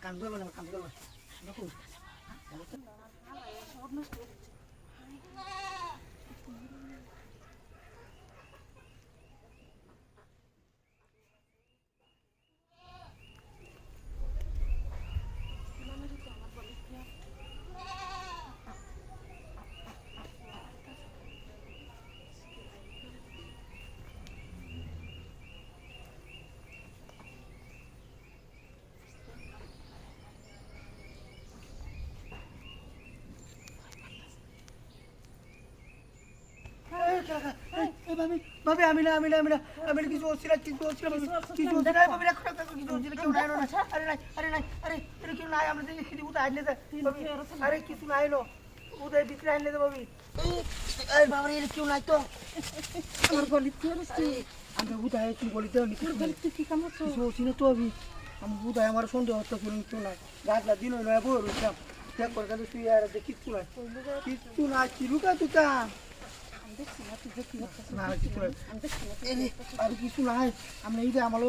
কাম করলো না কাম করলো দেখুন ভাবি আমি না কিছু হচ্ছিল ভাবি রাখো কিছু হচ্ছিল কেউ নাই না আরে নাই আরে এটা কেউ নাই আমরা দেখি কিছু উঠে আইলে আরে কিছু নাই নো উদয় ভিতরে আইলে তো ভাবি এই বাবা এটা কেউ নাই তো আমার গলি আমরা উদয় তুই গলিতে কি কাম করছো কিছু হচ্ছিল তো ভাবি আমি উদয় আমার সন্দেহ হতো কেউ নাই রাতলা দিন নয় বই রইলাম দেখ করে কিন্তু তুই আর কিছু নাই কি লুকা তুই কাম কিছু নাই আমরা এই যে আমার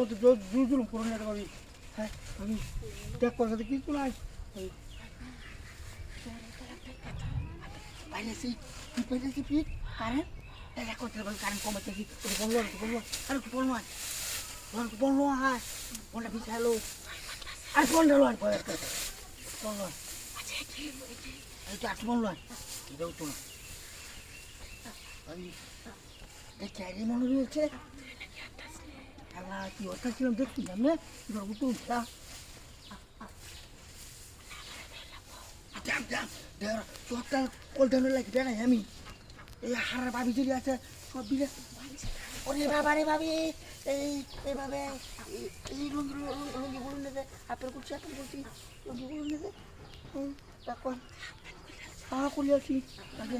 জুলুম করে নিতে পারি হ্যাঁ আমি দেখ করে কিছু নাই পাইলেছি পিঠ কারেন্ট করতে পারি কারেন্ট কমাতে বললো আরে বললো বললো হ্যাঁ ফোনটা বিছালো আর ফোনটা লো আর বললো এইটা বললো এটাও তো না ক্যারি মনে হচ্ছে আমরা কি অর্থাৎ ছিলাম দেখছি সামনে তো উঠা চটটা কলটানো লাগে দেয় আমি এই হারার ভাবি যদি আছে সব দিকে ওরে বাবা রে ভাবি এইভাবে এই লুঙ্গি বলুন নেবে আপেল করছি লুঙ্গি বলুন নেবে তখন করি আছি আগে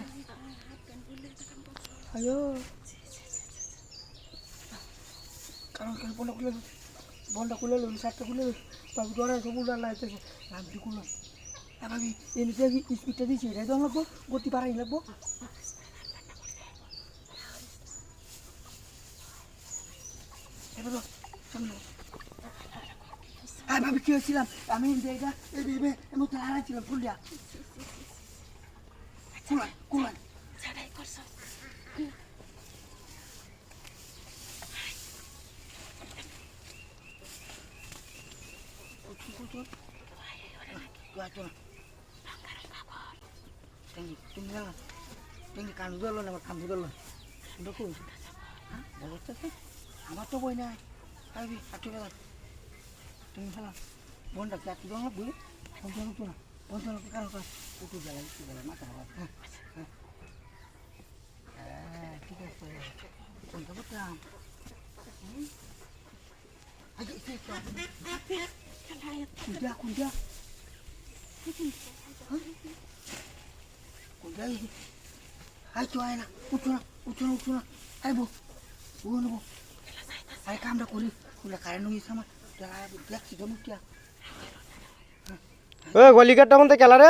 ayo কারণ বলটা খুলে শার্টটা খুলে বাবু ধরে সবুজ আল্লাহ রামটি খুললাম ভাবি এমনিতে স্পিডটা দিচ্ছি এটাই তো লাগবো গতি বাড়াই লাগবো হ্যাঁ ভাবি কি হয়েছিলাম আমি এটা মতো হারাইছিলাম ফুলটা কুলান তুমি কান ধরলো না আমার কান ধরলো দেখুন আমার তো বই নাই ভাবি আটকে গেলাম তুমি ফেলাম বোনটা কি আটকে দেওয়া লাগবে পঞ্চাশ উঠো না পঞ্চাশ কারো কাজ উঠু গেলাম মাথা হ্যাঁ হ্যাঁ ঠিক আছে কোনটা করতাম কোনটা আইতো আয় না উঠো না আইবো ও নেবো আরে কামটা করি কারেন্ট হয়েছে আমার দেখছি তো মুখটা গলিঘাটটা মধ্যে খেলা রে